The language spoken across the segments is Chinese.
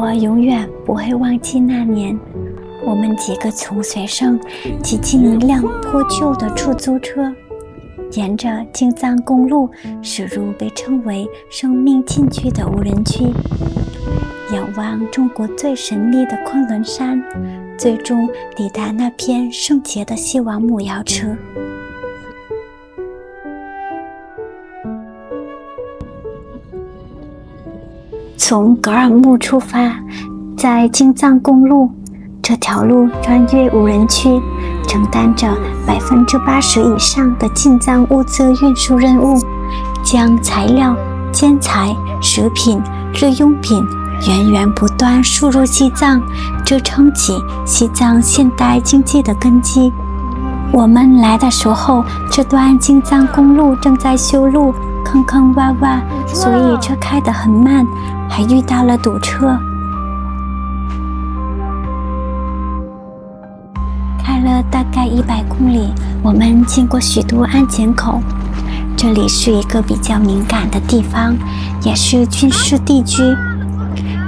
我永远不会忘记那年，我们几个穷学生挤进一辆破旧的出租车，沿着京藏公路驶入被称为生命禁区的无人区，仰望中国最神秘的昆仑山，最终抵达那片圣洁的西王母瑶车。从格尔木出发，在京藏公路这条路穿越无人区，承担着80%以上的进藏物资运输任务，将材料、建材、食品、日用品源源不断输入西藏，支撑起西藏现代经济的根基。我们来的时候，这段京藏公路正在修路，坑坑洼洼，所以车开得很慢，还遇到了堵车。开了大概100公里，我们经过许多安检口，这里是一个比较敏感的地方，也是军事地区，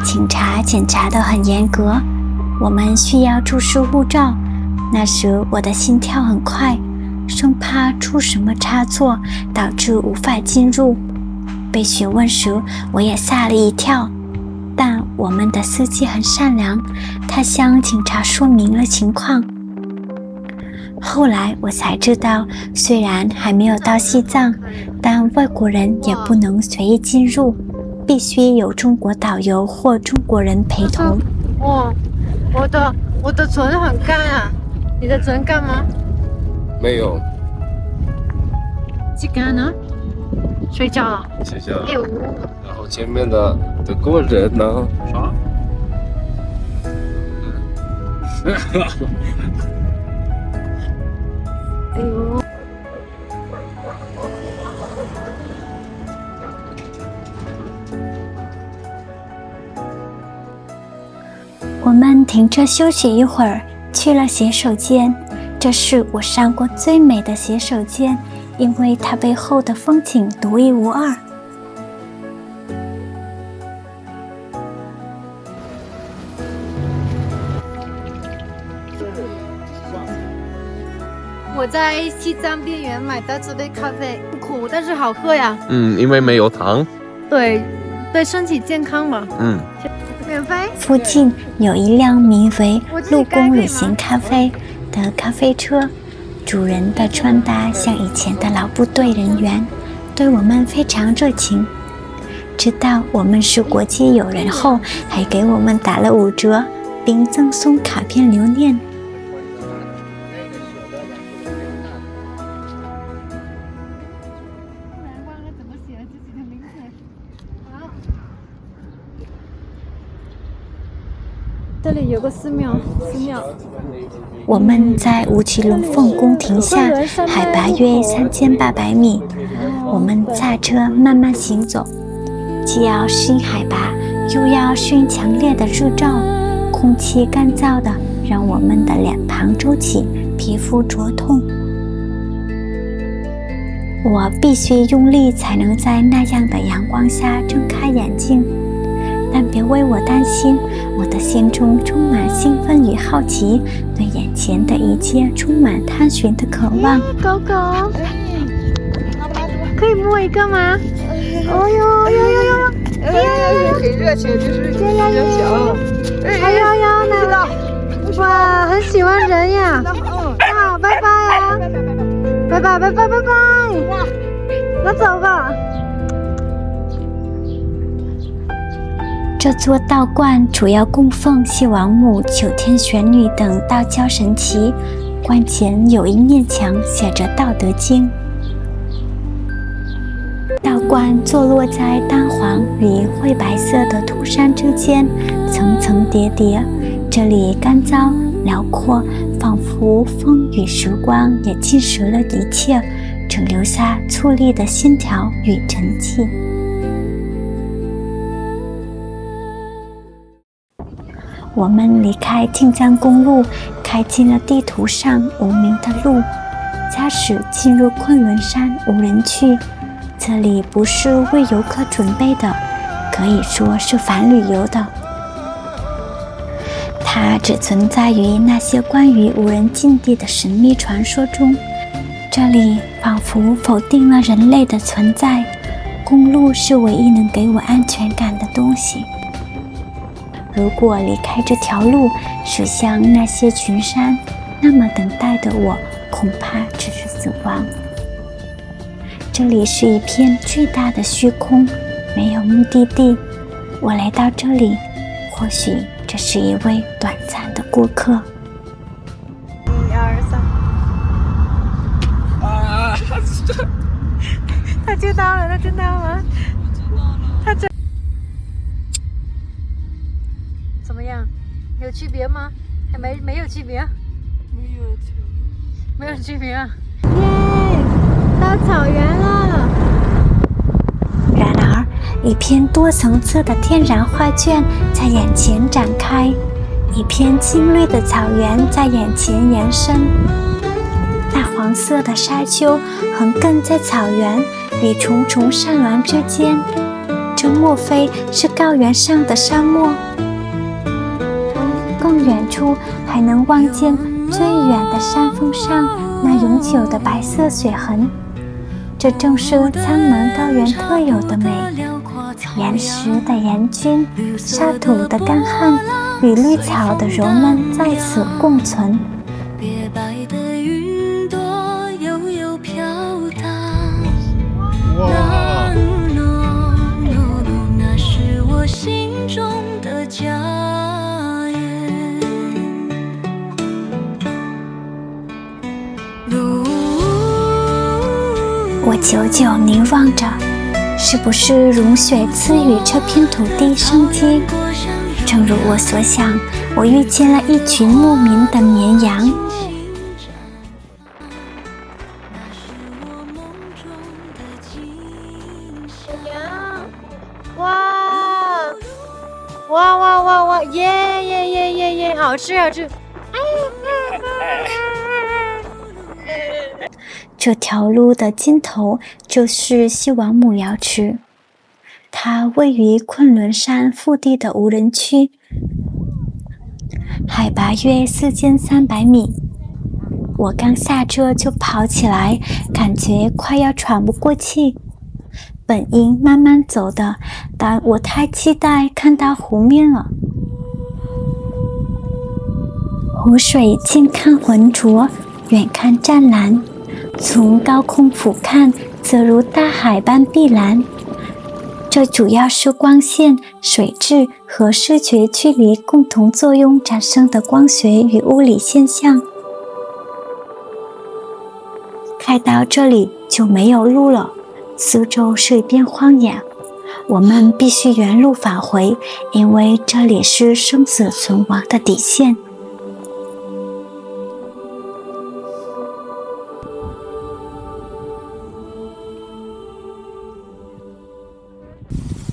警察检查得很严格，我们需要出示护照。那时我的心跳很快，生怕出什么差错导致无法进入。被询问时我也吓了一跳，但我们的司机很善良，他向警察说明了情况。后来我才知道，虽然还没有到西藏，但外国人也不能随意进入，必须有中国导游或中国人陪同。我的唇很干啊，你的唇干吗？没有。是干呢？睡觉了。睡觉。然后前面的德国人呢？啥？哎呦！我们停车休息一会儿，去了洗手间。这是我上过最美的洗手间，因为它背后的风景独一无二。我在西藏边缘买到这杯咖啡，苦但是好喝呀。因为没有糖。对，身体健康嘛。免费。附近有一辆名为陆公旅行咖啡的咖啡车，主人的穿搭像以前的老部队人员，对我们非常热情。知道我们是国际友人后，还给我们打了5折，并赠送卡片留念。这里有个寺庙。我们在乌吉龙凤宫停下，海拔约3800米。我们驾车慢慢行走，既要适应海拔，又要适应强烈的日照，空气干燥的让我们的脸庞皱起，皮肤灼痛。我必须用力才能在那样的阳光下睁开眼睛。但别为我担心，我的心中充满兴奋与好奇，对眼前的一切充满探寻的渴望。狗狗，可以摸一个吗？哦呦！很热情，就是比较小。哎呦，那哇，很喜欢人呀！啊，拜拜啊！拜拜！那走吧。这座道观主要供奉西王母、9天玄女等道教神祇，观前有一面墙写着《道德经》。道观坐落在丹黄与灰白色的土山之间，层层叠叠，这里干燥辽阔，仿佛风雨时光也侵蚀了一切，只留下矗立的线条与沉寂。我们离开京藏公路，开进了地图上无名的路，驾驶进入昆仑山无人区。这里不是为游客准备的，可以说是反旅游的。它只存在于那些关于无人境地的神秘传说中。这里仿佛否定了人类的存在，公路是唯一能给我安全感的东西。如果离开这条路，驶向那些群山，那么等待的我恐怕只是死亡。这里是一片巨大的虚空，没有目的地。我来到这里，或许这是一位短暂的顾客。1、2、3。他知道了，他知道了，怎么样？有区别吗？还没有区别？没有区别啊！耶，到草原了。然而，一片多层次的天然画卷在眼前展开，一片青绿的草原在眼前延伸。大黄色的沙丘横亘在草原与重重山峦之间，这莫非是高原上的沙漠？更远处还能望见最远的山峰上那永久的白色雪痕，这正是苍茫高原特有的美。岩石的严峻，沙土的干旱与绿草的柔嫩在此共存。别白的云朵悠悠飘荡，那是我心中的家园。我久久凝望着，是不是融雪赐予这片土地生机？正如我所想，我遇见了一群牧民的绵羊。哇！耶！好吃！这条路的尽头就是西王母瑶池，它位于昆仑山腹地的无人区，海拔约4300米。我刚下车就跑起来，感觉快要喘不过气。本应慢慢走的，但我太期待看到湖面了。湖水近看浑浊，远看湛蓝，从高空俯瞰，则如大海般碧蓝。这主要是光线、水质和视觉距离共同作用产生的光学与物理现象。开到这里就没有路了，四周是一片荒野，我们必须原路返回，因为这里是生死存亡的底线。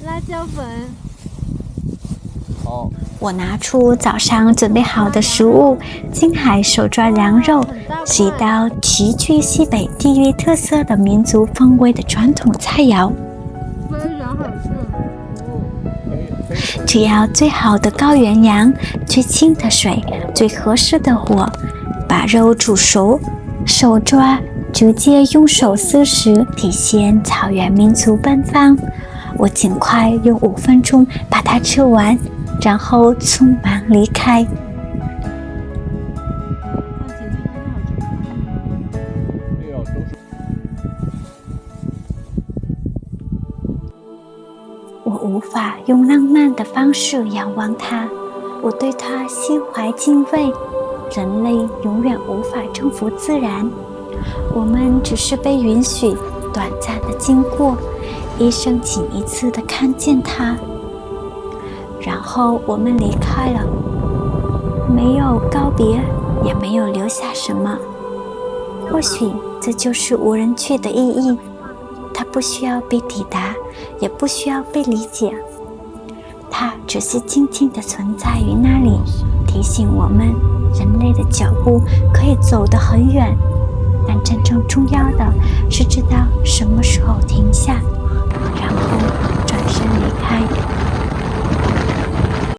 辣椒粉。好，我拿出早上准备好的食物，金海手抓羊肉是一道极具西北地域特色的民族风味的传统菜肴。非常好吃。只要最好的高原羊、最清的水、最合适的火，把肉煮熟，手抓直接用手撕食，体现草原民族奔放。我尽快用5分钟把它吃完，然后匆忙离开。我无法用浪漫的方式仰望它，我对它心怀敬畏。人类永远无法征服自然，我们只是被允许短暂的经过，一生仅一次的看见它，然后我们离开了，没有告别，也没有留下什么。或许这就是无人区的意义，它不需要被抵达，也不需要被理解，它只是静静地存在于那里，提醒我们人类的脚步可以走得很远，但真正重要的是知道什么时候停下，然后转身离开。